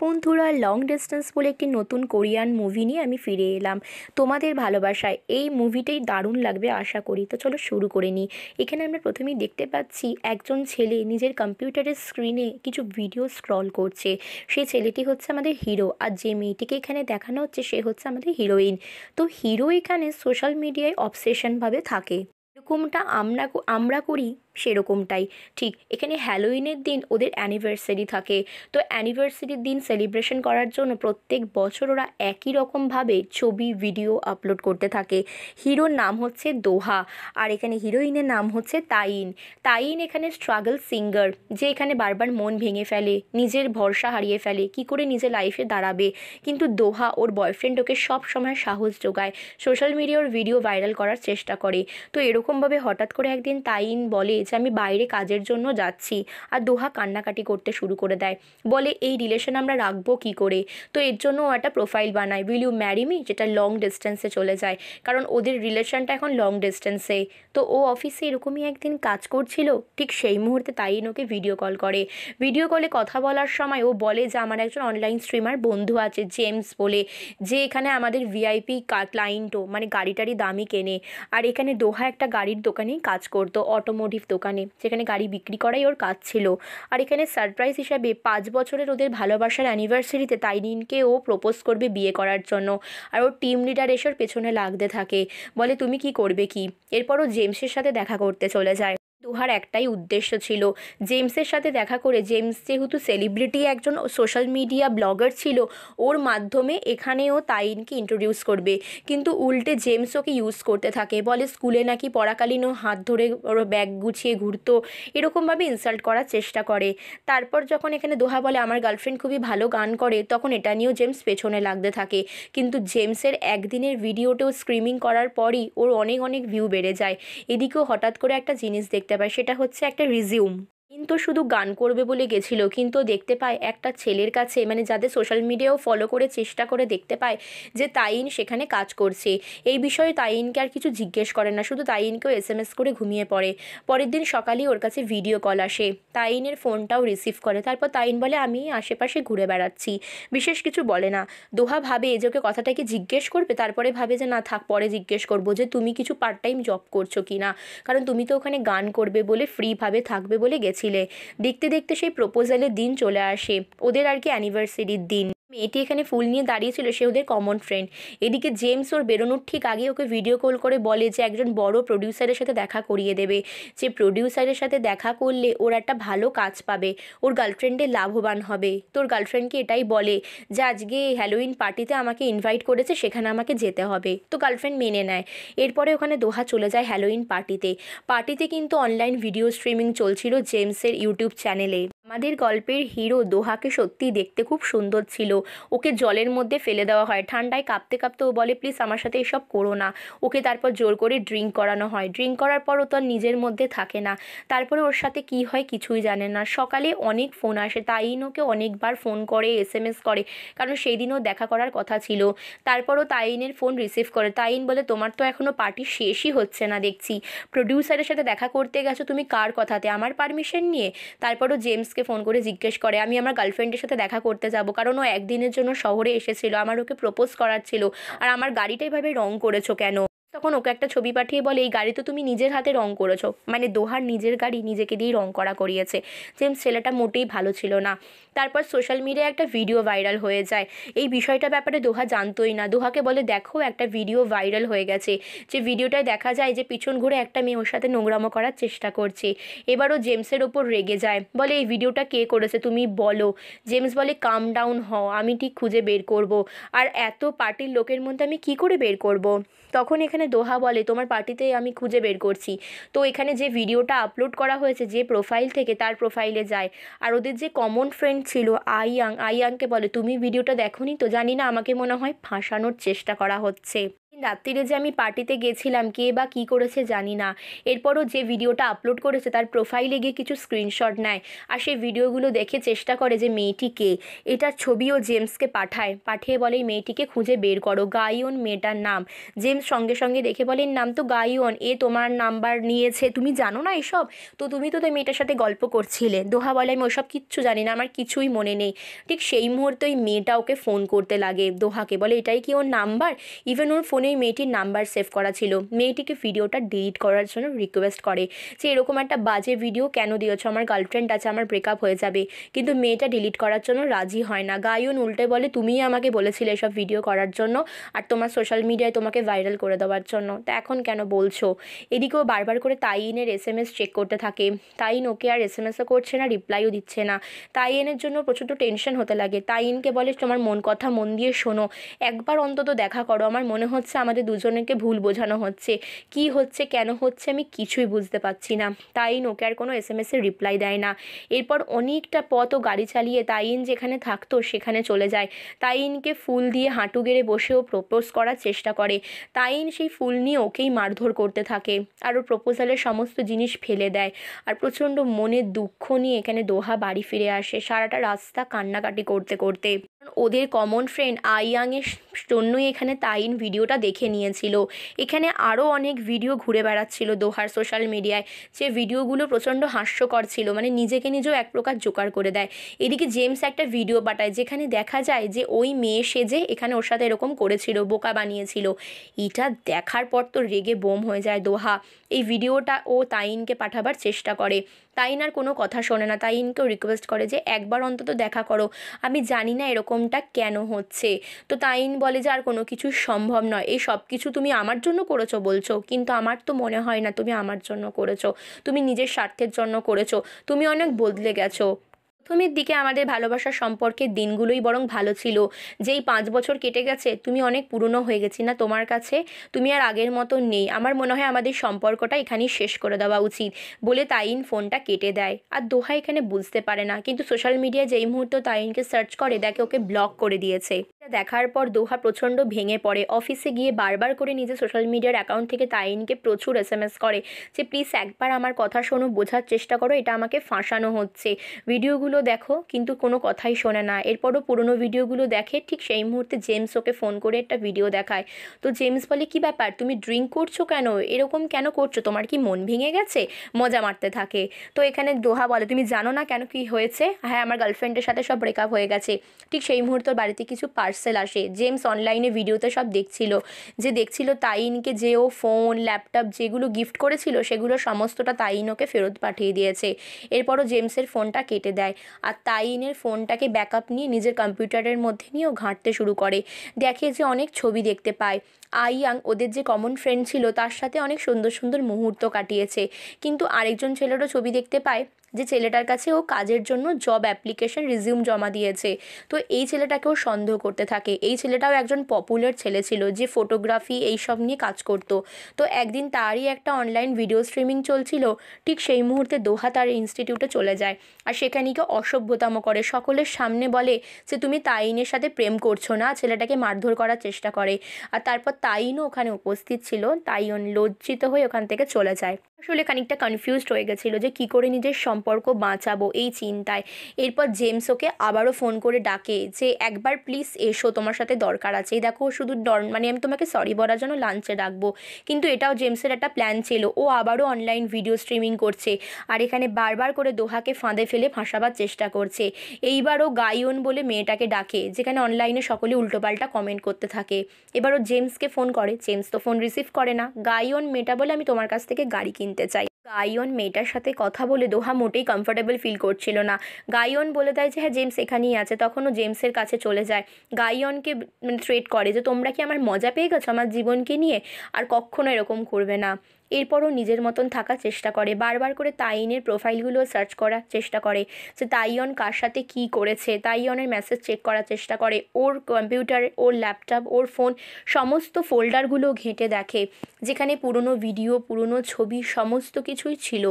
বন্ধুরা, long distance বলে একটি নতুন কোরিয়ান মুভি নিয়ে আমি ফিরে এলাম তোমাদের ভালোবাসায়। এই মুভিটাই দারুণ লাগবে আশা করি। তো চলো শুরু করে নিই। এখানে আমরা প্রথমেই দেখতে পাচ্ছি একজন ছেলে নিজের কম্পিউটারের স্ক্রিনে কিছু ভিডিও স্ক্রল করছে। সেই ছেলেটি হচ্ছে আমাদের হিরো, আর যে মেয়েটিকে এখানে দেখানো হচ্ছে সে হচ্ছে আমাদের হিরোইন। তো হিরো এখানে সোশ্যাল মিডিয়ায় অবসেশনভাবে থাকে, এরকমটা আমরা করি সেরকমটাই। ঠিক এখানে হ্যালোইনের দিন ওদের অ্যানিভার্সারি থাকে। তো অ্যানিভার্সারির দিন সেলিব্রেশন করার জন্য প্রত্যেক বছর ওরা একই রকমভাবে ছবি ভিডিও আপলোড করতে থাকে। হিরোর নাম হচ্ছে দোহা, আর এখানে হিরোইনের নাম হচ্ছে তাইন। তাইন এখানে স্ট্রাগল সিঙ্গার, যে এখানে বারবার মন ভেঙে ফেলে, নিজের ভরসা হারিয়ে ফেলে, কি করে নিজের লাইফে দাঁড়াবে। কিন্তু দোহা ওর বয়ফ্রেন্ড ওকে সব সময় সাহস যোগায়, সোশ্যাল মিডিয়ার ভিডিও ভাইরাল করার চেষ্টা করে। তো এরকমভাবে হঠাৎ করে একদিন তাইন বলে যে আমি বাইরে কাজের জন্য যাচ্ছি, আর দোহা কান্নাকাটি করতে শুরু করে দেয়। বলে এই রিলেশন আমরা রাখবো কী করে। তো এর জন্য ও একটা প্রোফাইল বানায়, উইল ইউ ম্যারি মি, যেটা লং ডিস্টেন্সে চলে যায়, কারণ ওদের রিলেশনটা এখন লং ডিস্টেন্সে। তো ও অফিসে এরকমই একদিন কাজ করছিল, ঠিক সেই মুহূর্তে তাইন ওকে ভিডিও কল করে। ভিডিও কলে কথা বলার সময় ও বলে যে আমার একজন অনলাইন স্ট্রিমার বন্ধু আছে জেমস বলে, যে এখানে আমাদের ভিআইপি ক্লায়েন্টও, মানে গাড়ি টাড়ি দামি কেনে। আর এখানে দোহা একটা গাড়ির দোকানেই কাজ করতো, অটোমোটিভ দোকানে, যেখানে গাড়ি বিক্রি করাই ওর কাজ ছিল। আর এখানে সারপ্রাইজ হিসাবে 5 বছরের ওদের ভালোবাসার অ্যানিভার্সারিতে তাইনিনকে ও প্রপোজ করবে বিয়ে করার জন্য। আর ওর টিম লিডার এসে ওর পেছনে লাগতে থাকে, বলে তুমি কি করবে কি। এরপর ও জেমসের সাথে দেখা করতে চলে যায়। দোহার একটাই উদ্দেশ্য ছিল জেমসের সাথে দেখা করে, জেমস যেহেতু সেলিব্রিটি, একজন সোশ্যাল মিডিয়া ব্লগার ছিল, ওর মাধ্যমে এখানেও তাইনকে ইন্ট্রোডিউস করবে। কিন্তু উল্টে জেমস ওকে ইউজ করতে থাকে, বলে স্কুলে নাকি পড়াকালীন ও হাত ধরে ওর ব্যাগ গুছিয়ে ঘুরতো, এরকমভাবে ইনসাল্ট করার চেষ্টা করে। তারপর যখন এখানে দোহা বলে আমার গার্লফ্রেন্ড খুবই ভালো গান করে, তখন এটা নিয়েও জেমস পেছনে লাগতে থাকে। কিন্তু জেমসের একদিনের ভিডিওতেও স্ক্রিমিং করার পরই ওর অনেক অনেক ভিউ বেড়ে যায়। এদিকেও হঠাৎ করে একটা জিনিস দেখতে পায়, সেটা হচ্ছে একটা রিজিউম। কিন্তু শুধু গান করবে বলে গেছিল, কিন্তু দেখতে পায় একটা ছেলের কাছে, মানে যাদের সোশ্যাল মিডিয়াও ফলো করে চেষ্টা করে দেখতে পায় যে তাইন সেখানে কাজ করছে। এই বিষয়ে তাইনকে আর কিছু জিজ্ঞেস করে না, শুধু তাইনকেও এসএমএস করে ঘুমিয়ে পড়ে। পরের দিন সকালেই ওর কাছে ভিডিও কল আসে, তাইনের ফোনটাও রিসিভ করে। তারপর তাইন বলে আমি আশেপাশে ঘুরে বেড়াচ্ছি, বিশেষ কিছু বলে না। দোহা ভাবে যে ওকে কথাটাকে জিজ্ঞেস করবে, তারপরে ভাবে যে না থাক, পরে জিজ্ঞেস করবো যে তুমি কিছু পার্ট টাইম জব করছো কি না, কারণ তুমি তো ওখানে গান করবে বলে ফ্রিভাবে থাকবে বলে গেছিলে। দেখতে দেখতে সেই প্রপোজালের দিন চলে আসে, ওদের আর কি অ্যানিভার্সারির দিন। মেয়েটি এখানে ফুল নিয়ে দাঁড়িয়েছিল, সে ওদের কমন ফ্রেন্ড। এদিকে জেমস ওর বেরোনোর ঠিক আগে ওকে ভিডিও কল করে বলে যে একজন বড় প্রডিউসারের সাথে দেখা করিয়ে দেবে, যে প্রডিউসারের সাথে দেখা করলে ওর একটা ভালো কাজ পাবে, ওর গার্লফ্রেন্ডের লাভবান হবে। তোর গার্লফ্রেন্ডকে এটাই বলে যে আজকে হ্যালোইন পার্টিতে আমাকে ইনভাইট করেছে, সেখানে আমাকে যেতে হবে। তো গার্লফ্রেন্ড মেনে নেয়। এরপরে ওখানে দোহা চলে যায় হ্যালোইন পার্টিতে কিন্তু অনলাইন ভিডিও স্ট্রিমিং চলছিল জেমসের ইউটিউব চ্যানেলে। আমাদের গল্পের হিরো দোহাকে সত্যি দেখতে খুব সুন্দর ছিল। ওকে জলের মধ্যে ফেলে দেওয়া হয়, ঠান্ডায় কাঁপতে কাঁপতে ও বলে প্লিজ আমার সাথে এসব করো না। ওকে তারপর জোর করে ড্রিঙ্ক করানো হয়, ড্রিঙ্ক করার পর ও তো আর নিজের মধ্যে থাকে না। তারপরে ওর সাথে কি হয় কিছুই জানে না। সকালে অনেক ফোন আসে, তাইন ওকে অনেকবার ফোন করে, এসএমএস করে, কারণ সেই দিনও দেখা করার কথা ছিল। তারপরও তাইনের ফোন রিসিভ করে। তাইন বলে তোমার তো এখনও পার্টি শেষই হচ্ছে না দেখছি, প্রডিউসারের সাথে দেখা করতে গেছো তুমি কার কথাতে, আমার পারমিশন নিয়ে। তারপরও জেমসকে ফোন করে জিজ্ঞেস করে আমি আমার গার্লফ্রেন্ডের সাথে দেখা করতে যাব, কারণ ও একদিনের জন্য শহরে এসেছিল, আমার ওকে প্রপোজ করার ছিল, আর আমার গাড়িটা এভাবে রং করেছো কেন। তখন ওকে একটা ছবি পাঠিয়ে বলে এই গাড়ি তো তুমি নিজের হাতে রং করেছো, মানে দোহার নিজের গাড়ি নিজেকে দিয়েই রং করিয়েছে। জেমস ছেলেটা মোটেই ভালো ছিল না। তারপর সোশ্যাল মিডিয়ায় একটা ভিডিও ভাইরাল হয়ে যায়। এই বিষয়টা ব্যাপারে দোহা জানতোই না। দোহাকে বলে দেখো একটা ভিডিও ভাইরাল হয়ে গেছে, যে ভিডিওটায় দেখা যায় যে পিছন ঘুরে একটা মেয়ে ওর সাথে নোংরামো করার চেষ্টা করছে। এবারও জেমসের ওপর রেগে যায়, বলে এই ভিডিওটা কে করেছে তুমি বলো। জেমস বলে কাম ডাউন হও, আমি ঠিক খুঁজে বের করব, আর এত পার্টির লোকের মধ্যে আমি কি করে বের করব। তখন এখানে দোহা বলে তোমার পার্টিতে আমি খুঁজে বের করছি। তো এখানে যে ভিডিওটা আপলোড করা হয়েছে যে প্রোফাইল থেকে, তার প্রোফাইলে যায়, আর ওদের যে কমন ফ্রেন্ড ছিল আইয়াংকে বলে তুমি ভিডিওটা দেখোনি তো, জানি না, আমাকে মনে হয় ফাঁসানোর চেষ্টা করা হচ্ছে। রাত্রিরে যে আমি পার্টিতে গেছিলাম কে বা কী করেছে জানি না। এরপরও যে ভিডিওটা আপলোড করেছে তার প্রোফাইলে গিয়ে কিছু স্ক্রিনশট নেয় আর সেই ভিডিওগুলো দেখে চেষ্টা করে যে মেয়েটি কে। এটার ছবিও জেমসকে পাঠিয়ে বলে এই মেয়েটিকে খুঁজে বের করো, গাইওন মেয়েটার নাম। জেমস সঙ্গে সঙ্গে দেখে বলে এর নাম তো গাইওন, এ তোমার নাম্বার নিয়েছে, তুমি জানো না এসব? তো তুমি তো মেয়েটার সাথে গল্প করছিলে। দোহা বলে আমি ওসব কিচ্ছু জানি না, আমার কিছুই মনে নেই। ঠিক সেই মুহূর্তে ওই মেয়েটা ওকে ফোন করতে লাগে দোহাকে, বলে এটাই কি ওর নাম্বার? ইভেন ওর ফোনে ওই মেয়েটির নাম্বার সেভ করা ছিল। মেয়েটিকে ভিডিওটা ডিলিট করার জন্য রিকোয়েস্ট করে যে এরকম একটা বাজে ভিডিও কেন দিয়েছো, আমার গার্লফ্রেন্ড আছে, আমার ব্রেকআপ হয়ে যাবে। কিন্তু মেয়েটা ডিলিট করার জন্য রাজি হয় না। গাইওন উল্টে বলে তুমিই আমাকে বলেছিলে এসব ভিডিও করার জন্য আর তোমার সোশ্যাল মিডিয়ায় তোমাকে ভাইরাল করে দেওয়ার জন্য, তা এখন কেন বলছো? এদিকেও বারবার করে তাইনের SMS চেক করতে থাকে। তাইন ওকে আর SMSও করছে না, রিপ্লাইও দিচ্ছে না। তাইনের জন্য প্রচণ্ড টেনশন হতে লাগে। তাইনকে বলে তোমার মন কথা মন দিয়ে শোনো, একবার অন্তত দেখা করো, আমার মনে হচ্ছে আমাদের দুজনকে ভুল বোঝানো হচ্ছে, কি হচ্ছে কেন হচ্ছে আমি কিছুই বুঝতে পারছি না। তাইন ওকে আর কোনো SMS-এর রিপ্লাই দেয় না। এরপর অনেকটা পথও গাড়ি চালিয়ে তাইন যেখানে থাকতো সেখানে চলে যায়। তাইনকে ফুল দিয়ে হাঁটু গেড়ে বসেও প্রপোজ করার চেষ্টা করে। তাইন সেই ফুল নিয়ে ওকেই মারধর করতে থাকে আর ওর প্রপোজালের সমস্ত জিনিস ফেলে দেয়। আর প্রচণ্ড মনের দুঃখ নিয়ে এখানে দোহা বাড়ি ফিরে আসে সারাটা রাস্তা কান্নাকাটি করতে করতে। ওদের কমন ফ্রেন্ড আইয়াংয়ের জন্যই এখানে তাইন ভিডিওটা দেখে নিয়েছিল। এখানে আরও অনেক ভিডিও ঘুরে বেড়াচ্ছিল দোহার সোশ্যাল মিডিয়ায়, যে ভিডিওগুলো প্রচণ্ড হাস্যকর ছিল, মানে নিজেকে নিজেও এক প্রকার জোকার করে দেয়। এদিকে জেমস একটা ভিডিও পাঠায় যেখানে দেখা যায় যে ওই মেয়ে সেজে এখানে ওর সাথে এরকম করেছিল, বোকা বানিয়েছিল। এটা দেখার পর তো রেগে বোম হয়ে যায় দোহা। এই ভিডিওটা ও তাইনকে পাঠাবার চেষ্টা করে। তাইন আর কোনো কথা শোনে না, তাইনকেও রিকোয়েস্ট করে যে একবার অন্তত দেখা করো, আমি জানি না এরকমটা কেন হচ্ছে। তো তাইন বলে যে আর কোনো কিছু সম্ভব নয়, এই সব কিছু তুমি আমার জন্য করেছো বলছো, কিন্তু আমার তো মনে হয় না তুমি আমার জন্য করেছো, তুমি নিজের স্বার্থের জন্য করেছো, তুমি অনেক বদলে গেছো। প্রথমের দিকে আমাদের ভালোবাসার সম্পর্কের দিনগুলোই বরং ভালো ছিল, যেই 5 বছর কেটে গেছে তুমি অনেক পুরনো হয়ে গেছি না তোমার কাছে, তুমি আর আগের মতো নেই, আমার মনে হয় আমাদের সম্পর্কটা এখানেই শেষ করে দেওয়া উচিত, বলে তাইন ফোনটা কেটে দেয়। আর দোহা এখানে বুঝতে পারে না, কিন্তু সোশ্যাল মিডিয়ায় যেই মুহূর্তে তাইনকে সার্চ করে দেখে ওকে ব্লক করে দিয়েছে। এটা দেখার পর দোহা প্রচণ্ড ভেঙে পড়ে। অফিসে গিয়ে বারবার করে নিজের সোশ্যাল মিডিয়ার অ্যাকাউন্ট থেকে তাইনকে প্রচুর SMS করে যে প্লিজ একবার আমার কথা শোনো, বোঝার চেষ্টা করো, এটা আমাকে ফাঁসানো হচ্ছে, ভিডিওগুলো দেখো, কিন্তু কোনো কথাই শোনে না। এরপরও পুরনো ভিডিওগুলো দেখে। ঠিক সেই মুহূর্তে জেমস ওকে ফোন করে একটা ভিডিও দেখায়। তো জেমস বলে কী ব্যাপার, তুমি ড্রিঙ্ক করছো কেন, এরকম কেন করছো, তোমার কি মন ভেঙে গেছে? মজা মারতে থাকে। তো এখানে দোহা বলে তুমি জানো না কেন কি হয়েছে? হ্যাঁ, আমার গার্লফ্রেন্ডের সাথে সব ব্রেকআপ হয়ে গেছে। ঠিক সেই মুহূর্তে ওর বাড়িতে কিছু পার্সেল আসে। জেমস অনলাইনে ভিডিওতে সব দেখছিল তাইনকে যে ও ফোন ল্যাপটপ যেগুলো গিফট করেছিল সেগুলো সমস্তটা তাইন ওকে ফেরত পাঠিয়ে দিয়েছে। এরপরও জেমসের ফোনটা কেটে দেয় আর তাইনের ফোনটাকে ব্যাকআপ নিয়ে নিজের কম্পিউটারের মধ্যে নিয়েও ঘাঁটতে শুরু করে। দেখে যে অনেক ছবি দেখতে পায়। আইয়াং ওদের যে কমন ফ্রেন্ড ছিল তার সাথে অনেক সুন্দর সুন্দর মুহূর্ত কাটিয়েছে, কিন্তু আরেকজন ছেলেরও ছবি দেখতে পায় যে ছেলেটার কাছে ও কাজের জন্য জব অ্যাপ্লিকেশন রিজিউম জমা দিয়েছে। তো এই ছেলেটাকেও সন্দেহ করতে থাকে। এই ছেলেটাও একজন পপুলার ছেলে ছিল যে ফটোগ্রাফি এইসব নিয়ে কাজ করত। তো একদিন তারই একটা অনলাইন ভিডিও স্ট্রিমিং চলছিল। ঠিক সেই মুহূর্তে দোহা তার ইনস্টিটিউটে চলে যায় আর সেখানে গিয়ে অসভ্যতাম করে, সকলের সামনে বলে যে তুমি তাইনের সাথে প্রেম করছো না, ছেলেটাকে মারধর করার চেষ্টা করে। আর তারপর তাইনও ওখানে উপস্থিত ছিল। তাইন লজ্জিত হয়ে ওখান থেকে চলে যায়। আসলে খানিকটা কনফিউজড হয়ে গেছিলো যে কী করে নিজের সম্পর্ক বাঁচাবো এই চিন্তায়। এরপর জেমস ওকে আবারও ফোন করে ডাকে যে একবার প্লিজ এসো, তোমার সাথে দরকার আছে, এই দেখো শুধু মানে আমি তোমাকে সরি বলার জন্য লাঞ্চে ডাকবো। কিন্তু এটাও জেমসের একটা প্ল্যান ছিল, ও আবারও অনলাইন ভিডিও স্ট্রিমিং করছে আর এখানে বারবার করে দোহাকে ফাঁদে ফেলে ফাঁসাবার চেষ্টা করছে। এইবারও গাইওন বলে মেয়েটাকে ডাকে, যেখানে অনলাইনে সকলে উল্টোপাল্টা কমেন্ট করতে থাকে। এবারও জেমসকে ফোন করে, জেমস তো ফোন রিসিভ করে না। গাইওন মেয়েটা বলে আমি তোমার কাছ থেকে গাড়ি কিনতে চাই। গাইওন মেয়েটার সাথে কথা বলে দোহা মোটেই কমফোর্টেবল ফিল করছিল না। গাইওন বলে দেয় যে হ্যাঁ জেমস এখানেই আছে। তখনও জেমসের কাছে চলে যায়। গাইওনকে থ্রেট করে যে তোমরা কি আমার মজা পেয়ে গেছো আমার জীবনকে নিয়ে, আর কখনো এরকম করবে না। এরপরও নিজের মতন থাকার চেষ্টা করে, বারবার করে তাইনের প্রোফাইলগুলো সার্চ করার চেষ্টা করে যে তাইয়ন কার সাথে কী করেছে, তাইয়নের মেসেজ চেক করার চেষ্টা করে, ওর কম্পিউটার, ওর ল্যাপটপ, ওর ফোন সমস্ত ফোল্ডারগুলো ঘেঁটে দেখে, যেখানে পুরনো ভিডিও, পুরনো ছবি সমস্ত কিছুই ছিল।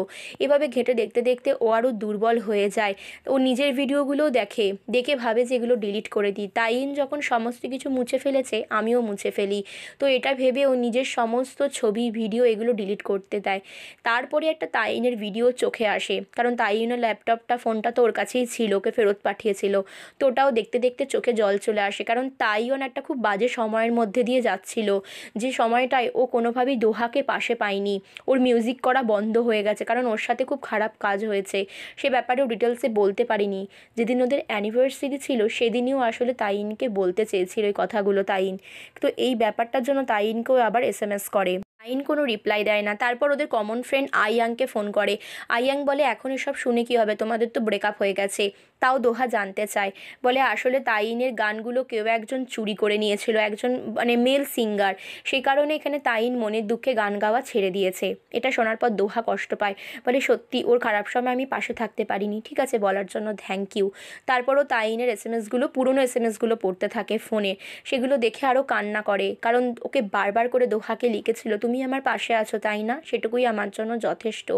এভাবে ঘেঁটে দেখতে দেখতে ও আরও দুর্বল হয়ে যায়। ও নিজের ভিডিওগুলোও দেখে, দেখে ভাবে যে এগুলো ডিলিট করে দিই। তাইন যখন সমস্ত কিছু মুছে ফেলেছে আমিও মুছে ফেলি। তো এটা ভেবে ও নিজের সমস্ত ছবি, ভিডিও এগুলো ডিলিট করতে দেয়। তারপরে একটা তাইনের ভিডিও চোখে আসে, কারণ তাইনের ল্যাপটপটা, ফোনটা তো ওর কাছেই ছিল, ওকে ফেরত পাঠিয়েছিল। তো ওটাও দেখতে দেখতে চোখে জল চলে আসে, কারণ তাইয়ন একটা খুব বাজে সময়ের মধ্যে দিয়ে যাচ্ছিল, যে সময়টায় ও কোনোভাবেই দোহাকে পাশে পায়নি। ওর মিউজিক করা বন্ধ হয়ে গেছে, কারণ ওর সাথে খুব খারাপ কাজ হয়েছে। সে ব্যাপারেও ডিটেলসে বলতে পারিনি। যেদিন ওদের অ্যানিভার্সারি ছিল সেদিনও আসলে তাইনকে বলতে চেয়েছিল এই কথাগুলো তাইন। তো এই ব্যাপারটার জন্য তাইনকেও আবার এসএমএস করে। তাইন কোনো রিপ্লাই দেয় না। তারপর ওদের কমন ফ্রেন্ড আইয়াংকে ফোন করে। আইয়াং বলে এখন এসব শুনে কী হবে, তোমাদের তো ব্রেকআপ হয়ে গেছে। তাও দোহা জানতে চায়, বলে আসলে তাইনের গানগুলো কেউ একজন চুরি করে নিয়েছিল, একজন মানে মেল সিঙ্গার। সেই কারণে এখানে তাইন মনের দুঃখে গান গাওয়া ছেড়ে দিয়েছে। এটা শোনার পর দোহা কষ্ট পায়, বলে সত্যি ওর খারাপ সময় আমি পাশে থাকতে পারিনি, ঠিক আছে বলার জন্য থ্যাংক ইউ। তারপরও তাইনের এসএমএসগুলো, পুরনো এসএমএসগুলো পড়তে থাকে ফোনে। সেগুলো দেখে আরও কান্না করে, কারণ ওকে বারবার করে দোহাকে লিখেছিল তুমি আমার পাশে আছো তাই না, সেটুকুই আমার জন্য যথেষ্ট।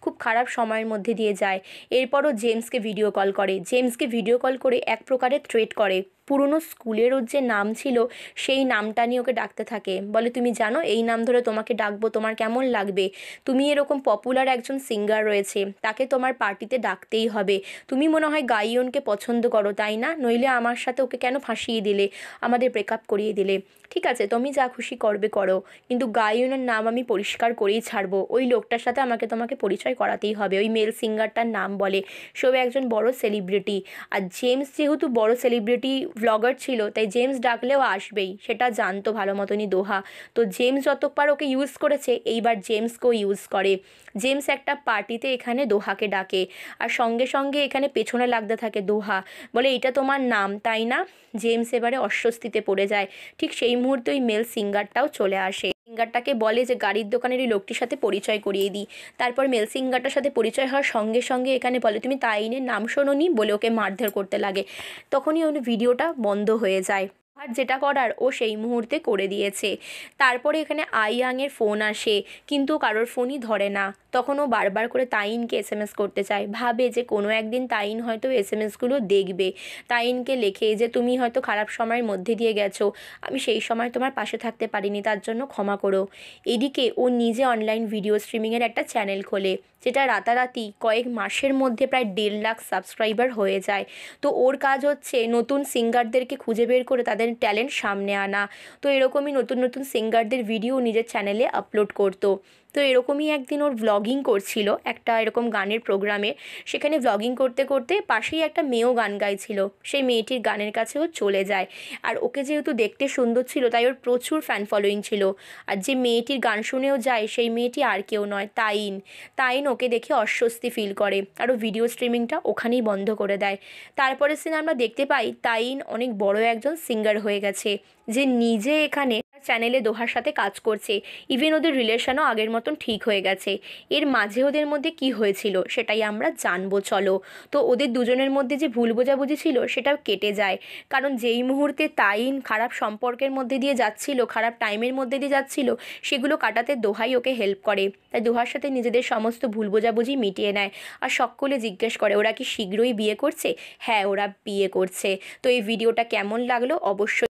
খুব খারাপ সময়ের মধ্যে দিয়ে যায়। এরপরও জেমসকে ভিডিও কল করে, জেমসকে ভিডিও কল করে এক প্রকারের থ্রেট করে। পুরনো স্কুলের ওর যে নাম ছিল সেই নামটা নিয়ে ওকে ডাকতে থাকে, বলে তুমি জানো এই নাম ধরে তোমাকে ডাকবো তোমার কেমন লাগবে, তুমি এরকম পপুলার একজন সিঙ্গার রয়েছে, তাকে তোমার পার্টিতে ডাকতেই হবে, তুমি মনে হয় গাইয়নকে পছন্দ করো তাই না, নইলে আমার সাথে ওকে কেন ফাঁসিয়ে দিলে, আমাদের ব্রেকআপ করিয়ে দিলে, ঠিক আছে তুমি যা খুশি করবে করো, কিন্তু গাইয়নের নাম আমি পরিষ্কার করেই ছাড়বো, ওই লোকটার সাথে তোমাকে পরিচয় করাতেই হবে, ওই মেল সিঙ্গারটার নাম বলে। সে একজন বড় সেলিব্রিটি, আর জেমস যেহেতু বড় সেলিব্রিটি ব্লগার ছিল, তাই জেমস ডাকলেও আসবেই, সেটা জানতো ভালো মতনই দোহা। তো জেমস যতবার ওকে ইউজ করেছে এইবার জেমসকেও ইউজ করে। জেমস একটা পার্টিতে এখানে দোহাকে ডাকে, আর সঙ্গে সঙ্গে এখানে পেছনে লাগতে থাকে দোহা, বলে এটা তোমার নাম তাই না। জেমস এবারে অস্বস্তিতে পড়ে যায়। ঠিক সেই মুহূর্তে ওই মেল সিঙ্গারটাও চলে আসে। সিঙ্গারটাকে বলে যে গাড়ির দোকানের এই লোকটির সাথে পরিচয় করিয়ে দিই। তারপর মেল সিঙ্গারটার সাথে পরিচয় হওয়ার সঙ্গে সঙ্গে এখানে বলে তুমি তাইনের নাম শোনোনি, বলে ওকে মারধর করতে লাগে। তখনই ওর ভিডিওটা বন্ধ হয়ে যায়। আর যেটা করার ও সেই মুহূর্তে করে দিয়েছে। তারপরে এখানে আইয়াংয়ের ফোন আসে, কিন্তু কারোর ফোনই ধরে না। তখন ও বারবার করে তাইনকে এসএমএস করতে চায়, ভাবে যে কোনো একদিন তাইন হয়তো এসএমএসগুলো দেখবে। তাইনকে লেখে যে তুমি হয়তো খারাপ সময়ের মধ্যে দিয়ে গেছো, আমি সেই সময় তোমার পাশে থাকতে পারিনি, তার জন্য ক্ষমা করো। এদিকে ও নিজে অনলাইন ভিডিও স্ট্রিমিংয়ের একটা চ্যানেল খোলে, যেটা রাতারাতি কয়েক মাসের মধ্যে প্রায় 1.5 লাখ সাবস্ক্রাইবার হয়ে যায়। তো ওর কাজ হচ্ছে নতুন সিঙ্গারদেরকে খুঁজে বের করে তাদের ট্যালেন্ট সামনে আনা। তো এরকমই নতুন নতুন সিঙ্গারদের ভিডিও নিজের চ্যানেলে আপলোড করতো। তো এরকমই একদিন ওর ভ্লগিং করছিল একটা এরকম গানের প্রোগ্রামে। সেখানে ভ্লগিং করতে করতে পাশেই একটা মেয়েও গান গাইছিল, সেই মেয়েটির গানের কাছে ও চলে যায়। আর ওকে যেহেতু দেখতে সুন্দর ছিল তাই ওর প্রচুর ফ্যান ফলোয়িং ছিল। আর যে মেয়েটির গান শুনেও যায় সেই মেয়েটি আর কেউ নয়, তাইন। তাইন ওকে দেখে অস্বস্তি ফিল করে, আর ও ভিডিও স্ট্রিমিংটা ওখানেই বন্ধ করে দেয়। তারপরে সিনে আমরা দেখতে পাই তাইন অনেক বড় একজন সিঙ্গার হয়ে গেছে, যে নিজে এখানে চ্যানেলে দোহার সাথে কাজ করছে। ইভেন ওদের রিলেশনও আগের মতন ঠিক হয়ে গেছে। এর মাঝে ওদের মধ্যে কি হয়েছিল সেটাই আমরা জানবো চলো। তো ওদের দুজনের মধ্যে যে ভুল বোঝাবুঝি ছিল সেটাও কেটে যায়, কারণ যেই মুহূর্তে তাইন খারাপ সম্পর্কের মধ্যে দিয়ে যাচ্ছিল, খারাপ টাইমের মধ্যে দিয়ে যাচ্ছিল, সেগুলো কাটাতে দোহাই ওকে হেল্প করে। তাই দোহার সাথে নিজেদের সমস্ত ভুল বোঝাবুঝি মিটিয়ে নেয়। আর সকলে জিজ্ঞেস করে ওরা কি শীঘ্রই বিয়ে করছে। হ্যাঁ, ওরা বিয়ে করছে। তো এই ভিডিওটা কেমন লাগলো অবশ্যই